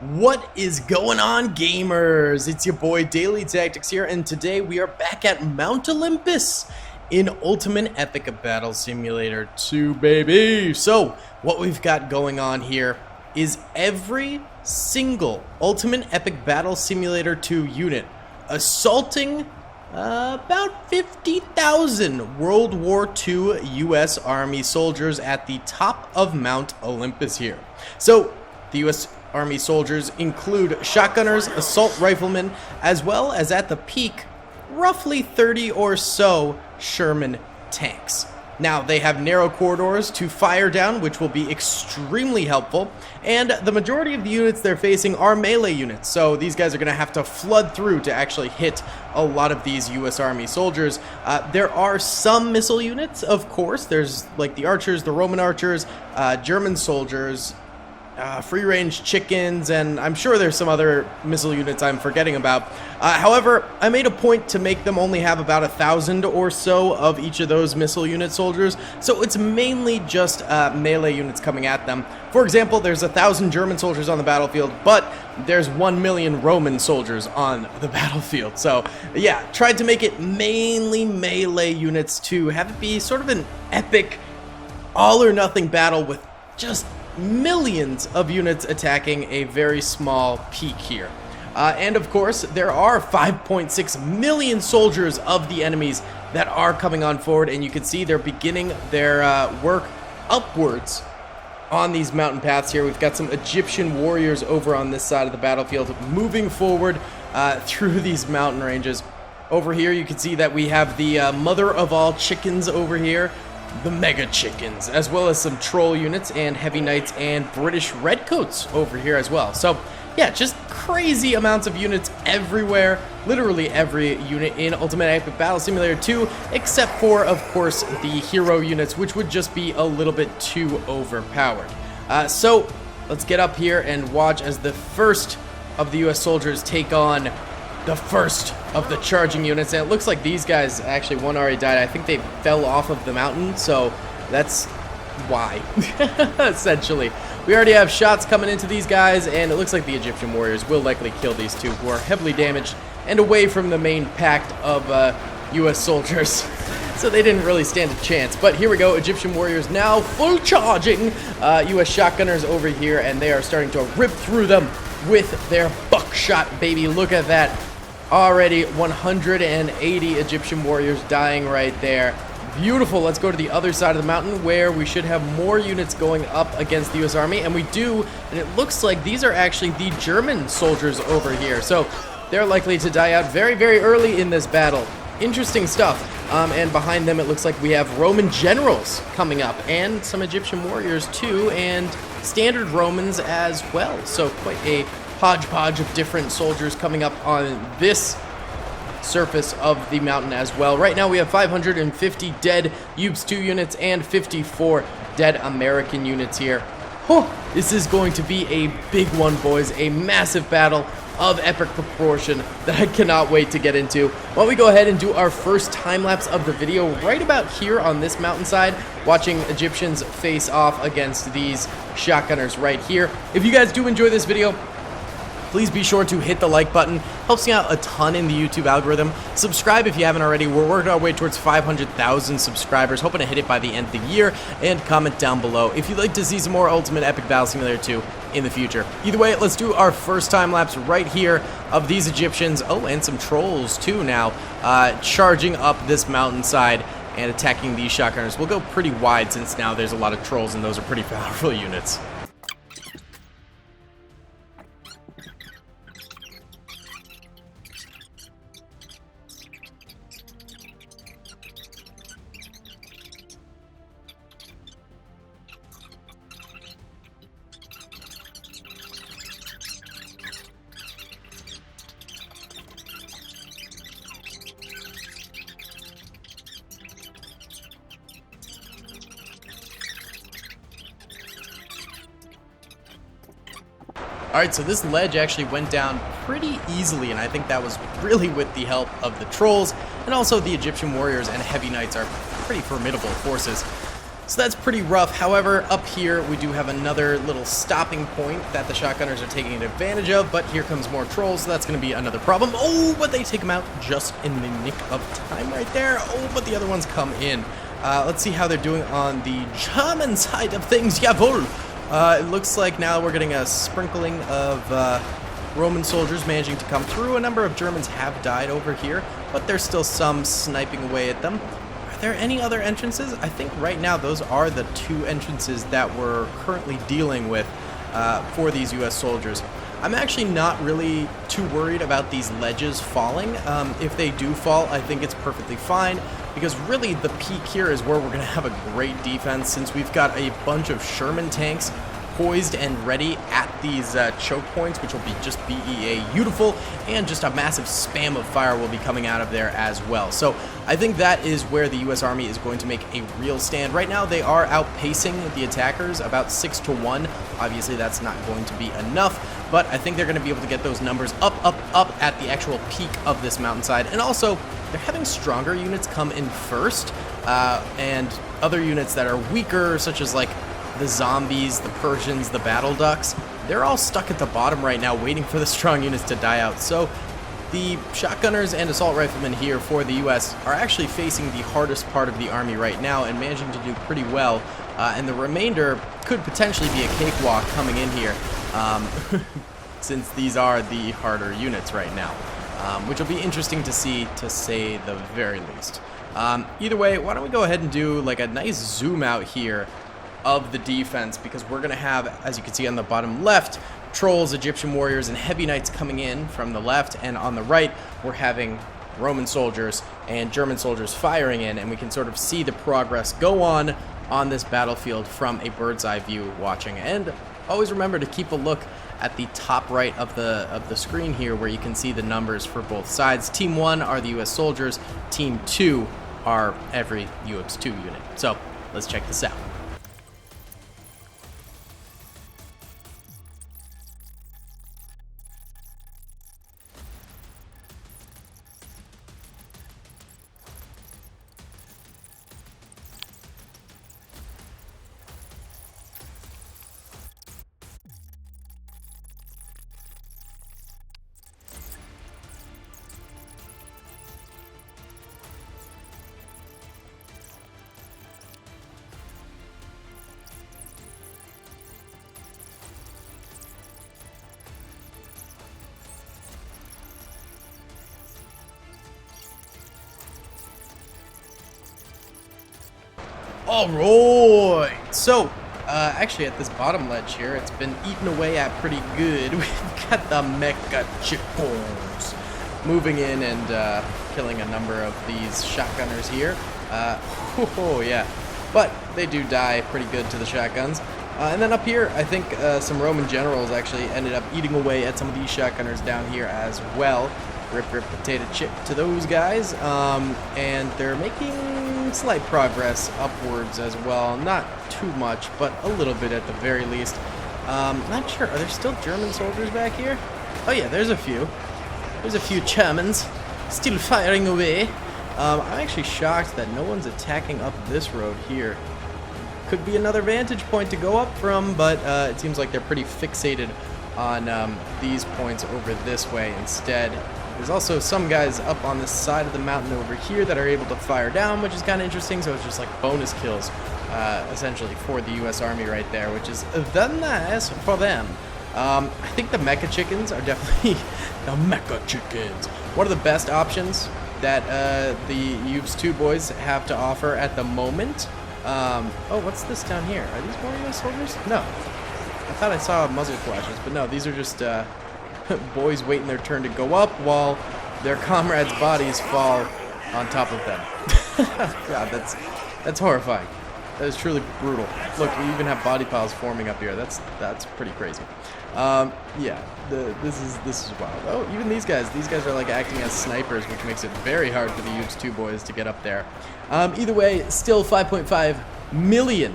What is going on, gamers? It's your boy Daily Tactics here, and today we are back at Mount Olympus in Ultimate Epic Battle Simulator 2, baby. So, what we've got going on here is every single Ultimate Epic Battle Simulator 2 unit assaulting about 50,000 World War II U.S. Army soldiers at the top of Mount Olympus here. So, the U.S. Army soldiers include shotgunners, assault riflemen, as well as at the peak, roughly 30 or so Sherman tanks. Now, they have narrow corridors to fire down, which will be extremely helpful, and the majority of the units they're facing are melee units, so these guys are going to have to flood through to actually hit a lot of these U.S. Army soldiers. There are some missile units, of course. There's like the archers, the Roman archers, German soldiers, free-range chickens, and I'm sure there's some other missile units I'm forgetting about. However, I made a point to make them only have about 1,000 or so of each of those missile unit soldiers, so it's mainly just melee units coming at them. For example, there's 1,000 German soldiers on the battlefield, but there's 1 million Roman soldiers on the battlefield. So yeah, tried to make it mainly melee units to have it be sort of an epic all-or-nothing battle with just millions of units attacking a very small peak here. And of course, there are 5.6 million soldiers of the enemies that are coming on forward, and you can see they're beginning their work upwards on these mountain paths here. We've got some Egyptian warriors over on this side of the battlefield moving forward through these mountain ranges. Over here, you can see that we have the mother of all chickens over here, the Mega Chickens, as well as some troll units and heavy knights and British redcoats over here as well. So yeah, just crazy amounts of units everywhere, literally every unit in Ultimate Epic Battle Simulator 2, except for, of course, the hero units, which would just be a little bit too overpowered. So let's get up here and watch as the first of the US soldiers take on the first of the charging units, and it looks like these guys, actually one already died. I think they fell off of the mountain, so that's why, essentially. We already have shots coming into these guys, and it looks like the Egyptian warriors will likely kill these two, who are heavily damaged and away from the main pack of US soldiers. So they didn't really stand a chance. But here we go, Egyptian warriors now full charging US shotgunners over here, and they are starting to rip through them with their buckshot, baby. Look at that. Already 180 Egyptian warriors dying right there. Beautiful. Let's go to the other side of the mountain where we should have more units going up against the US Army, and we do, and it looks like these are actually the German soldiers over here. So they're likely to die out very, very early in this battle. Interesting stuff. And behind them it looks like we have Roman generals coming up, and some Egyptian warriors too, and standard Romans as well. So quite a hodgepodge of different soldiers coming up on this surface of the mountain as well. Right now we have 550 dead UEBS2 units and 54 dead American units here. This is going to be a big one, boys. A massive battle of epic proportion that I cannot wait to get into. Why don't we go ahead and do our first time lapse of the video right about here on this mountainside, watching Egyptians face off against these shotgunners right here. If you guys do enjoy this video, please be sure to hit the like button. Helps me out a ton in the YouTube algorithm. Subscribe if you haven't already. We're working our way towards 500,000 subscribers, hoping to hit it by the end of the year. And comment down below if you'd like to see some more Ultimate Epic Battle Simulator 2 in the future. Either way, let's do our first time lapse right here of these Egyptians. Oh, and some trolls too now, charging up this mountainside and attacking these shotgunners. We'll go pretty wide since now there's a lot of trolls and those are pretty powerful units. Alright, so this ledge actually went down pretty easily, and I think that was really with the help of the trolls, and also the Egyptian warriors and heavy knights are pretty formidable forces. So that's pretty rough. However, up here we do have another little stopping point that the shotgunners are taking advantage of, but here comes more trolls, so that's going to be another problem. Oh, but they take them out just in the nick of time right there. Oh, but the other ones come in. Let's see how they're doing on the German side of things. Jawohl! It looks like now we're getting a sprinkling of Roman soldiers managing to come through. A number of Germans have died over here, but there's still some sniping away at them. Are there any other entrances? I think right now those are the two entrances that we're currently dealing with for these US soldiers. I'm actually not really too worried about these ledges falling. If they do fall, I think it's perfectly fine, because really the peak here is where we're going to have a great defense, since we've got a bunch of Sherman tanks poised and ready at these choke points, which will be just BEA beautiful, and just a massive spam of fire will be coming out of there as well. So I think that is where the US Army is going to make a real stand. Right now they are outpacing the attackers about 6-1. Obviously that's not going to be enough, but I think they're going to be able to get those numbers up at the actual peak of this mountainside. And also they're having stronger units come in first, and other units that are weaker, such as like the zombies, the Persians, the battle ducks, they're all stuck at the bottom right now waiting for the strong units to die out. So the shotgunners and assault riflemen here for the US are actually facing the hardest part of the army right now and managing to do pretty well, and the remainder could potentially be a cakewalk coming in here, since these are the harder units right now, which will be interesting to see, to say the very least. Either way, why don't we go ahead and do like a nice zoom out here of the defense, because we're going to have, as you can see on the bottom left, trolls, Egyptian warriors, and heavy knights coming in from the left, and on the right we're having Roman soldiers and German soldiers firing in, and we can sort of see the progress go on this battlefield from a bird's eye view watching. And always remember to keep a look at the top right of the screen here, where you can see the numbers for both sides. Team 1 are the US soldiers, Team 2 are every UEBS2 unit. So let's check this out. Alright, so actually at this bottom ledge here, it's been eaten away at pretty good. We've got the mecha chickens moving in and killing a number of these shotgunners here. Oh yeah, but they do die pretty good to the shotguns. And then up here, I think some Roman generals actually ended up eating away at some of these shotgunners down here as well. Rip potato chip to those guys, and they're making slight progress upwards as well. Not too much, but a little bit at the very least. Not sure, are there still German soldiers back here? Oh yeah, there's a few. There's a few Germans still firing away. I'm actually shocked that no one's attacking up this road here. Could be another vantage point to go up from, but it seems like they're pretty fixated on these points over this way instead. There's also some guys up on this side of the mountain over here that are able to fire down, which is kind of interesting. So it's just like bonus kills, essentially, for the U.S. Army right there, which is very nice for them. I think the mecha chickens are definitely the mecha chickens. One of the best options that the UEBS2 boys have to offer at the moment. Oh, what's this down here? Are these more U.S. soldiers? No. I thought I saw muzzle flashes, but no, these are just boys waiting their turn to go up while their comrades' bodies fall on top of them. God, that's horrifying. That is truly brutal. Look, we even have body piles forming up here. That's pretty crazy. Yeah, this is wild. Oh, even these guys are like acting as snipers, which makes it very hard for the UEBS2 boys to get up there. Either way, still 5.5 million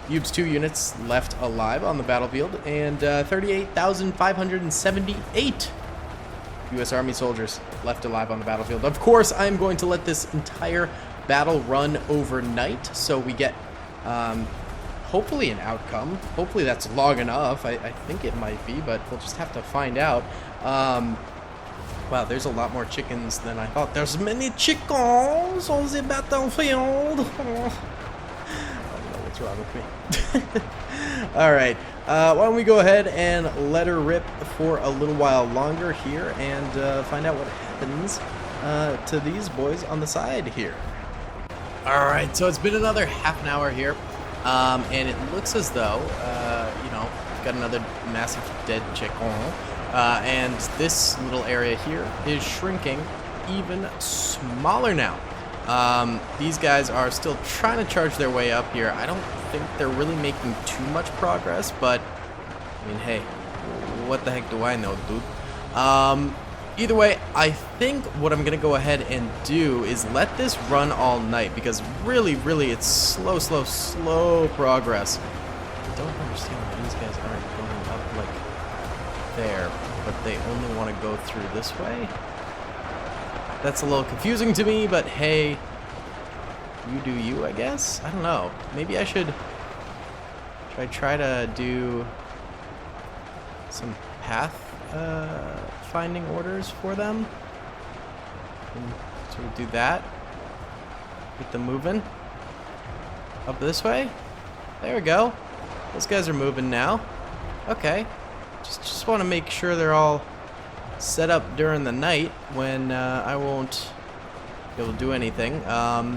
UEBS2 units left alive on the battlefield, and 38,578 U.S. Army soldiers left alive on the battlefield. Of course, I'm going to let this entire battle run overnight, so we get Hopefully an outcome. Hopefully that's long enough. I think it might be, but we'll just have to find out. Wow, there's a lot more chickens than I thought. There's many chickens on the battlefield. I don't know what's wrong with me. All right, why don't we go ahead and let her rip for a little while longer here and find out what happens to these boys on the side here. All right, so it's been another half an hour here, and it looks as though, we've got another massive dead chicken, and this little area here is shrinking even smaller now. These guys are still trying to charge their way up here. I don't think they're really making too much progress, but, I mean, hey, what the heck do I know, dude? Either way, I think what I'm going to go ahead and do is let this run all night, because really, it's slow progress. I don't understand why these guys aren't going up, like, there, but they only want to go through this way. That's a little confusing to me, but hey, you do you, I guess? I don't know. Maybe I should try to do some path finding orders for them. And sort of do that. Get them moving. Up this way. There we go. Those guys are moving now. Okay. Just want to make sure they're all set up during the night when I won't be able to do anything.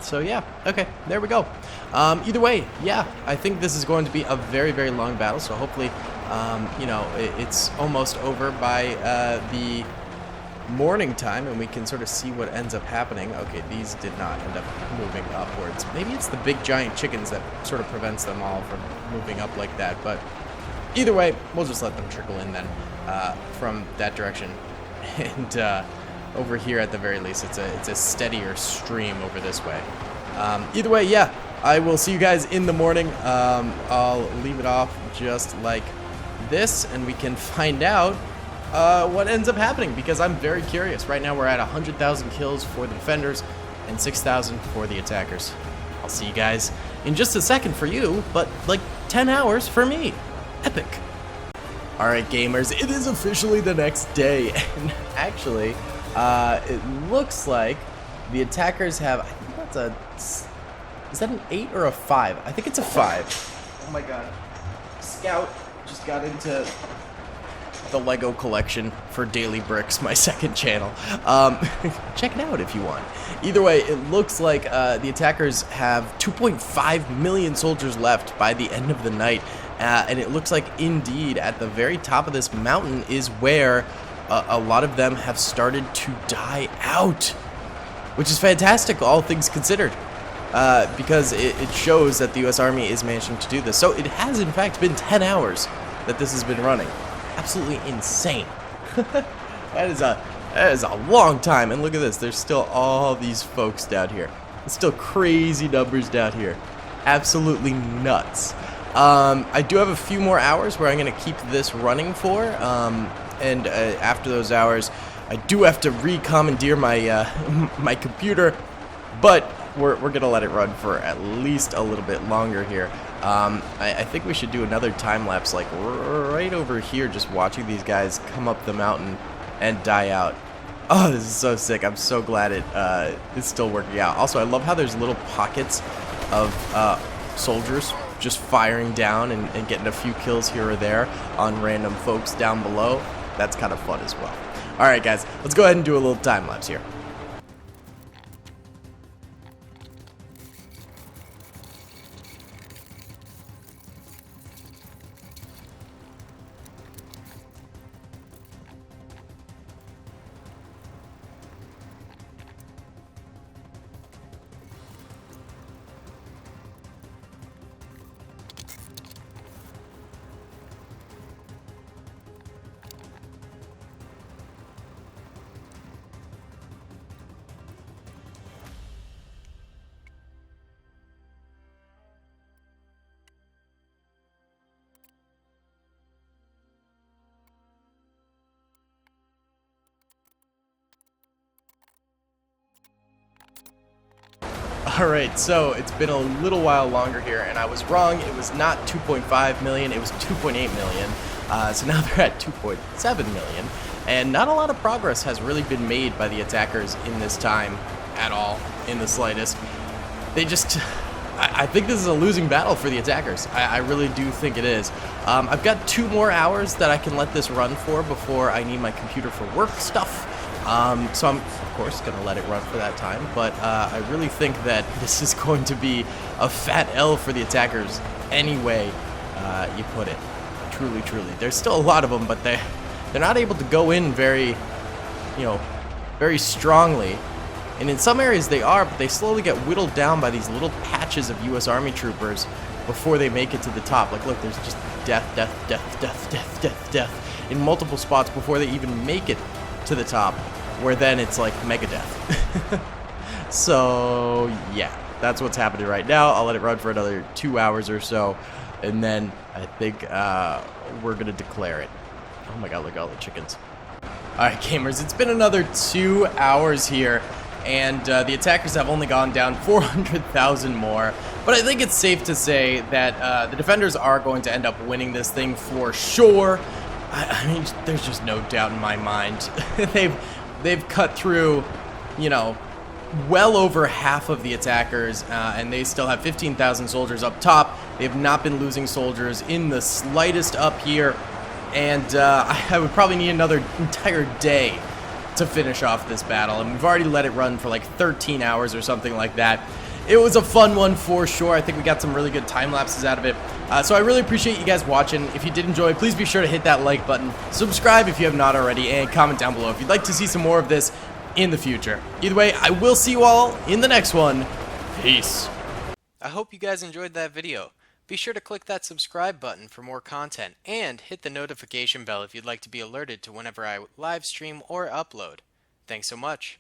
So yeah, okay, there we go. Either way, yeah, I think this is going to be a very long battle, so hopefully, it's almost over by the morning time and we can sort of see what ends up happening. Okay, these did not end up moving upwards. Maybe it's the big giant chickens that sort of prevents them all from moving up like that, but either way, we'll just let them trickle in then from that direction. And over here, at the very least, it's a steadier stream over this way. Either way, yeah, I will see you guys in the morning. I'll leave it off just like this, and we can find out what ends up happening, because I'm very curious. Right now, we're at 100,000 kills for the defenders and 6,000 for the attackers. I'll see you guys in just a second for you, but like 10 hours for me. Epic. Alright gamers, it is officially the next day, and actually, it looks like the attackers have, I think that's is that an 8 or a 5? I think it's a 5. Oh my god. Scout just got into the Lego collection for Daily Bricks, my second channel. Check it out if you want. Either way, it looks like the attackers have 2.5 million soldiers left by the end of the night. And it looks like, indeed, at the very top of this mountain is where a lot of them have started to die out. Which is fantastic, all things considered. Because it shows that the US Army is managing to do this. So it has, in fact, been 10 hours that this has been running. Absolutely insane. That is a long time. And look at this, there's still all these folks down here. There's still crazy numbers down here. Absolutely nuts. I do have a few more hours where I'm going to keep this running for, and after those hours, I do have to re-commandeer my my computer, but we're going to let it run for at least a little bit longer here. I think we should do another time-lapse, like right over here, just watching these guys come up the mountain and die out. Oh, this is so sick. I'm so glad it's still working out. Also, I love how there's little pockets of soldiers just firing down and getting a few kills here or there on random folks down below. That's kind of fun as well. Alright guys, let's go ahead and do a little time lapse here. Alright, so it's been a little while longer here, and I was wrong. It was not 2.5 million, it was 2.8 million. So now they're at 2.7 million, and not a lot of progress has really been made by the attackers in this time at all, in the slightest. They just... I think this is a losing battle for the attackers. I really do think it is. I've got 2 more hours that I can let this run for before I need my computer for work stuff. So I'm, of course, going to let it run for that time. But I really think that this is going to be a fat L for the attackers any way you put it. Truly, truly. There's still a lot of them, but they're not able to go in very, very strongly. And in some areas they are, but they slowly get whittled down by these little patches of U.S. Army troopers before they make it to the top. Like, look, there's just death, death, death, death, death, death, death in multiple spots before they even make it to the top, where then it's like mega death. So, yeah, that's what's happening right now. I'll let it run for another 2 hours or so, and then I think we're going to declare it. Oh my god, look at all the chickens. Alright, gamers, it's been another 2 hours here. And the attackers have only gone down 400,000 more. But I think it's safe to say that the defenders are going to end up winning this thing for sure. I mean, there's just no doubt in my mind. They've cut through, well over half of the attackers, and they still have 15,000 soldiers up top. They have not been losing soldiers in the slightest up here. And I would probably need another entire day to finish off this battle, and we've already let it run for like 13 hours or something like that. It was a fun one for sure. I think we got some really good time lapses out of it. So I really appreciate you guys watching. If you did enjoy, please be sure to hit that like button, subscribe if you have not already, and comment down below if you'd like to see some more of this in the future. Either way, I will see you all in the next one. Peace. I hope you guys enjoyed that video. Be sure to click that subscribe button for more content, and hit the notification bell if you'd like to be alerted to whenever I live stream or upload. Thanks so much.